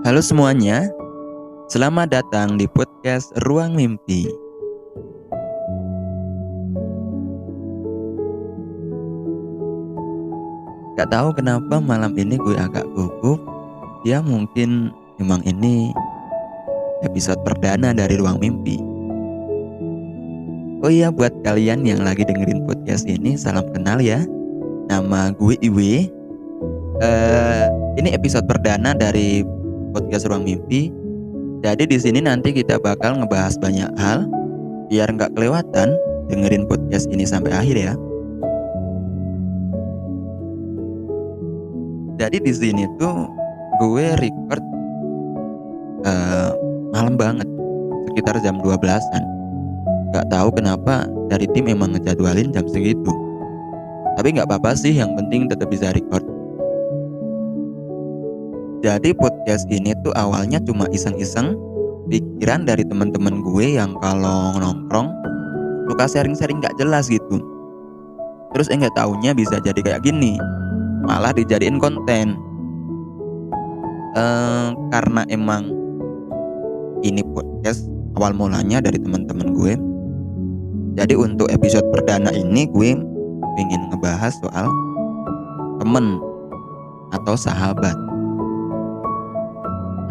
Halo semuanya, selamat datang di podcast Ruang Mimpi. Gak tahu kenapa malam ini gue agak gugup. Ya mungkin memang ini episode perdana dari Ruang Mimpi. Oh iya, buat kalian yang lagi dengerin podcast ini, salam kenal ya. Nama gue Iwe. Ini episode perdana dari podcast Ruang Mimpi. Jadi di sini nanti kita bakal ngebahas banyak hal. Biar nggak kelewatan, dengerin podcast ini sampai akhir ya. Jadi di sini tuh gue record malam banget, sekitar jam 12-an. Gak tahu kenapa dari tim emang ngejadwalin jam segitu. Tapi gak apa-apa sih, yang penting tetap bisa record. Jadi podcast ini tuh awalnya cuma iseng-iseng, pikiran dari teman-teman gue yang kalau nongkrong suka sharing-sharing gak jelas gitu. Terus nggak taunya bisa jadi kayak gini, malah dijadiin konten. Karena emang ini podcast awal mulanya dari teman-teman gue. Jadi untuk episode perdana ini gue pengen ngebahas soal temen atau sahabat.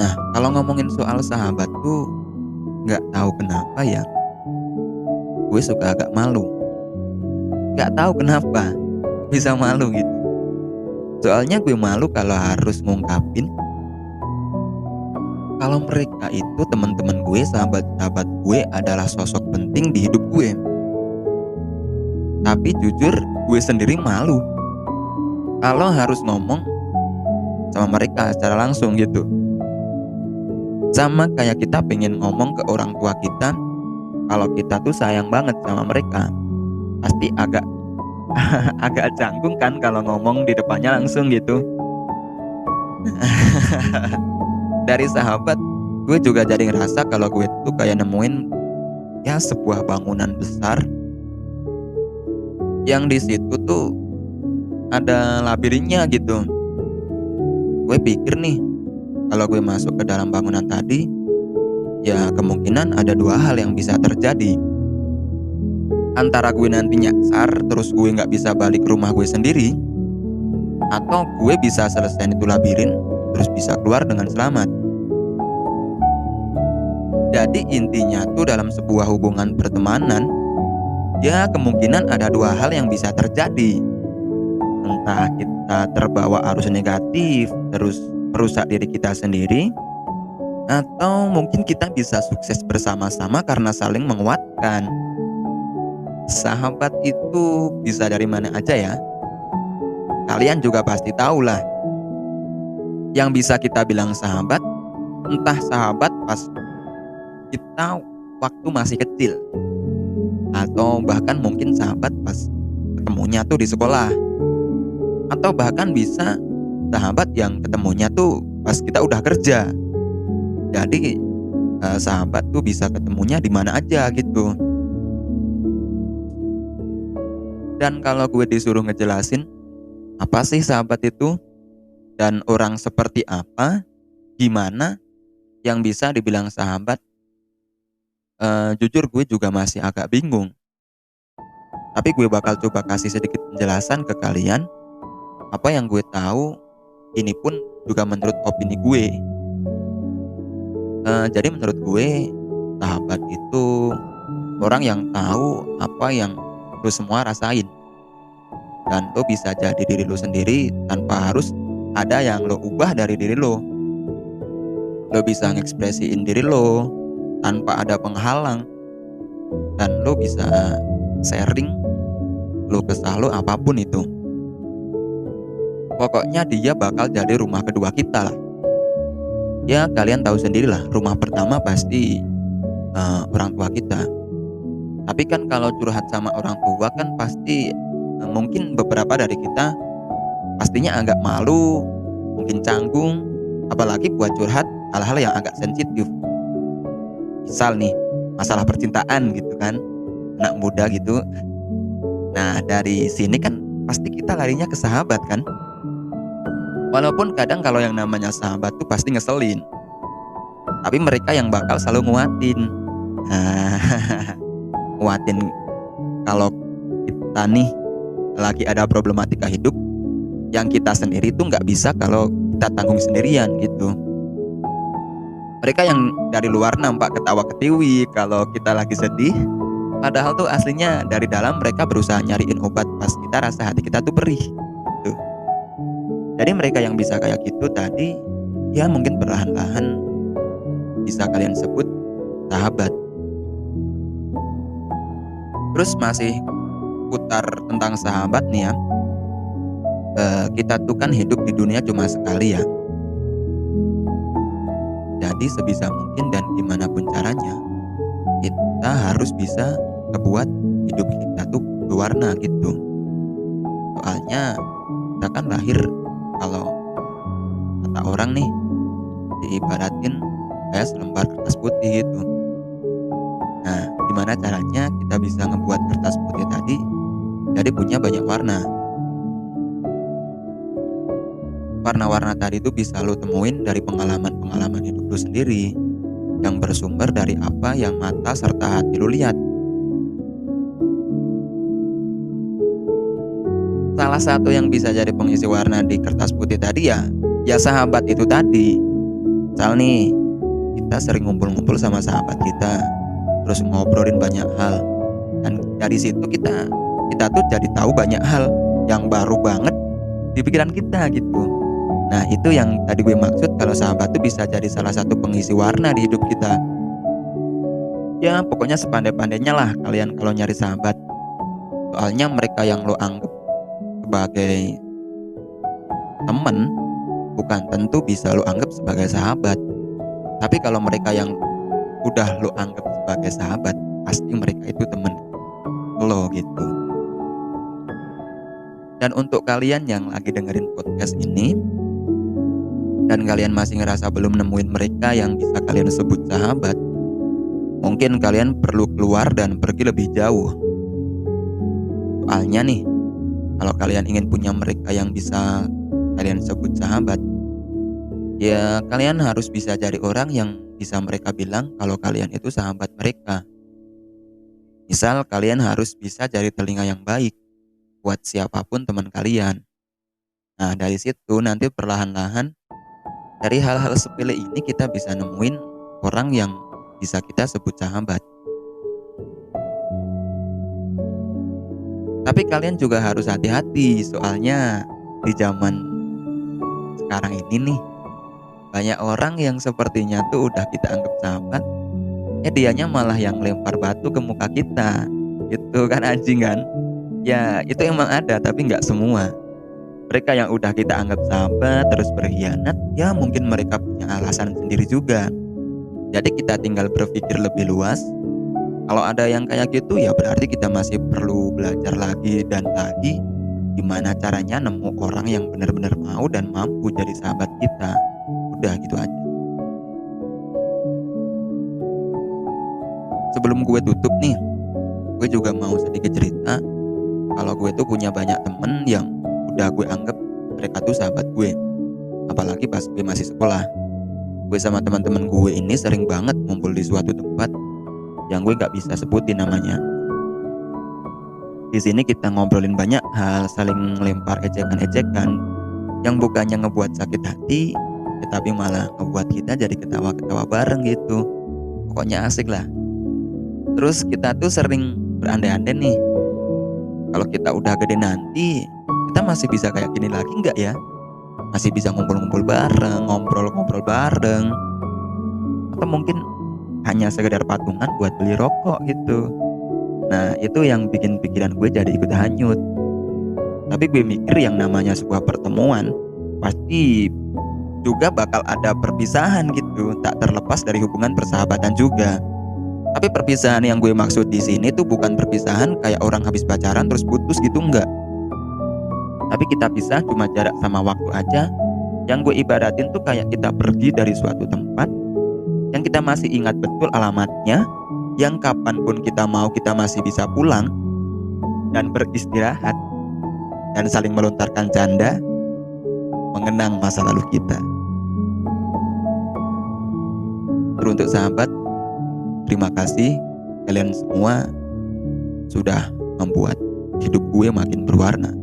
Nah, kalau ngomongin soal sahabat tuh nggak tahu kenapa ya, gue suka agak malu. Nggak tahu kenapa bisa malu gitu. Soalnya gue malu kalau harus ngungkapin kalau mereka itu teman-teman gue, sahabat-sahabat gue adalah sosok penting di hidup gue. Tapi jujur gue sendiri malu kalau harus ngomong sama mereka secara langsung gitu. Sama kayak kita pengen ngomong ke orang tua kita kalau kita tuh sayang banget sama mereka. Pasti agak agak canggung kan kalau ngomong di depannya langsung gitu. Dari sahabat, gue juga jadi ngerasa kalau gue tuh kayak nemuin ya sebuah bangunan besar yang di situ tuh ada labirinnya gitu. Gue pikir nih, kalau gue masuk ke dalam bangunan tadi, ya kemungkinan ada dua hal yang bisa terjadi. Antara gue nanti nyasar terus gue nggak bisa balik ke rumah gue sendiri, atau gue bisa selesai itu labirin terus bisa keluar dengan selamat. Jadi intinya tuh dalam sebuah hubungan pertemanan, ya kemungkinan ada dua hal yang bisa terjadi. Entah kita terbawa arus negatif terus merusak diri kita sendiri, atau mungkin kita bisa sukses bersama-sama karena saling menguatkan. Sahabat itu bisa dari mana aja ya. Kalian juga pasti tahu lah. Yang bisa kita bilang sahabat, entah sahabat pas kita waktu masih kecil, atau bahkan mungkin sahabat pas ketemunya tuh di sekolah, atau bahkan bisa sahabat yang ketemunya tuh pas kita udah kerja. Jadi sahabat tuh bisa ketemunya di mana aja gitu. Dan kalau gue disuruh ngejelasin apa sih sahabat itu dan orang seperti apa, gimana yang bisa dibilang sahabat, jujur gue juga masih agak bingung. Tapi gue bakal coba kasih sedikit penjelasan ke kalian. Apa yang gue tahu ini pun juga menurut opini gue. Jadi menurut gue sahabat itu orang yang tahu apa yang lo semua rasain, dan lo bisa jadi diri lo sendiri tanpa harus ada yang lo ubah dari diri lo. Lo bisa ngekspresiin diri lo tanpa ada penghalang, dan lo bisa sharing lo kesah lo apapun itu. Pokoknya dia bakal jadi rumah kedua kita lah. Ya kalian tahu sendirilah, rumah pertama pasti orang tua kita. Tapi kan kalau curhat sama orang tua kan pasti mungkin beberapa dari kita pastinya agak malu, mungkin canggung, apalagi buat curhat hal-hal yang agak sensitif. Misal nih, masalah percintaan gitu kan, anak muda gitu. Nah dari sini kan pasti kita larinya ke sahabat kan. Walaupun kadang kalau yang namanya sahabat tuh pasti ngeselin. tapi mereka yang bakal selalu nguatin. Nah, nguatin kalau kita nih lagi ada problematika hidup yang kita sendiri tuh nggak bisa kalau kita tanggung sendirian gitu. Mereka yang dari luar nampak ketawa ketiwi kalau kita lagi sedih, padahal tuh aslinya dari dalam mereka berusaha nyariin obat pas kita rasa hati kita tuh perih. Tuh. Jadi mereka yang bisa kayak gitu tadi, ya mungkin perlahan-lahan bisa kalian sebut sahabat. Terus masih putar tentang sahabat nih ya. Kita tuh kan hidup di dunia cuma sekali ya. Jadi sebisa mungkin dan gimana pun caranya, kita harus bisa ngebuat hidup kita tuh berwarna gitu. Soalnya kita kan lahir, kalau kata orang nih, diibaratin kayak selembar kertas putih gitu. Nah, gimana caranya kita bisa ngebuat kertas putih tadi jadi punya banyak warna. Warna-warna tadi itu bisa lo temuin dari pengalaman-pengalaman hidup lo sendiri yang bersumber dari apa yang mata serta hati lo lihat. Salah satu yang bisa jadi pengisi warna di kertas putih tadi ya sahabat itu tadi. Misal nih, kita sering ngumpul-ngumpul sama sahabat kita, terus ngobrolin banyak hal, dan dari situ kita tuh jadi tahu banyak hal yang baru banget di pikiran kita gitu. Nah, itu yang tadi gue maksud kalau sahabat tuh bisa jadi salah satu pengisi warna di hidup kita. Ya pokoknya sepandai-pandainya lah kalian kalau nyari sahabat. Soalnya mereka yang lo anggap sebagai temen bukan tentu bisa lo anggap sebagai sahabat. Tapi kalau mereka yang udah lo anggap sebagai sahabat, pasti mereka itu temen lo gitu. Dan untuk kalian yang lagi dengerin podcast ini dan kalian masih ngerasa belum nemuin mereka yang bisa kalian sebut sahabat, mungkin kalian perlu keluar dan pergi lebih jauh. Soalnya nih, kalau kalian ingin punya mereka yang bisa kalian sebut sahabat, ya kalian harus bisa cari orang yang bisa mereka bilang kalau kalian itu sahabat mereka. Misal kalian harus bisa cari telinga yang baik buat siapapun teman kalian. Nah, dari situ nanti perlahan-lahan dari hal-hal sepele ini kita bisa nemuin orang yang bisa kita sebut sahabat. Tapi kalian juga harus hati-hati, soalnya di zaman sekarang ini nih, banyak orang yang sepertinya tuh udah kita anggap sahabat, dianya malah yang lempar batu ke muka kita. Itu kan anjing kan? Ya itu emang ada, tapi nggak semua. Mereka yang udah kita anggap sahabat terus berkhianat, ya mungkin mereka punya alasan sendiri juga. Jadi kita tinggal berpikir lebih luas. Kalau ada yang kayak gitu ya berarti kita masih perlu belajar lagi dan lagi gimana caranya nemu orang yang benar-benar mau dan mampu jadi sahabat kita. Udah gitu aja. Sebelum gue tutup nih, gue juga mau sedikit cerita. Kalau gue tuh punya banyak temen yang udah gue anggap mereka tuh sahabat gue. Apalagi pas gue masih sekolah, gue sama teman-teman gue ini sering banget ngumpul di suatu tempat yang gue gak bisa sebutin namanya. Di sini kita ngobrolin banyak hal, saling lempar ejekan-ejekan yang bukannya ngebuat sakit hati, tetapi malah ngebuat kita jadi ketawa-ketawa bareng gitu. Pokoknya asik lah. Terus kita tuh sering berandai-andai nih, kalau kita udah gede nanti, kita masih bisa kayak gini lagi nggak ya? Masih bisa ngumpul-ngumpul bareng, ngobrol-ngobrol bareng, atau mungkin hanya sekedar patungan buat beli rokok gitu. Nah itu yang bikin pikiran gue jadi ikut hanyut. Tapi gue mikir yang namanya sebuah pertemuan pasti juga bakal ada perpisahan gitu, tak terlepas dari hubungan persahabatan juga. Tapi perpisahan yang gue maksud di sini tuh bukan perpisahan kayak orang habis pacaran terus putus gitu, enggak. Tapi kita pisah cuma jarak sama waktu aja. Yang gue ibaratin tuh kayak kita pergi dari suatu tempat yang kita masih ingat betul alamatnya, yang kapanpun kita mau kita masih bisa pulang dan beristirahat dan saling melontarkan canda mengenang masa lalu kita. Teruntuk sahabat, terima kasih kalian semua sudah membuat hidup gue makin berwarna.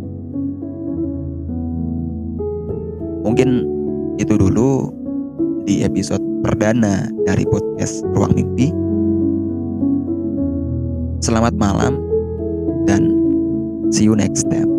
Mungkin itu dulu di episode perdana dari podcast Ruang Mimpi. Selamat malam dan see you next time.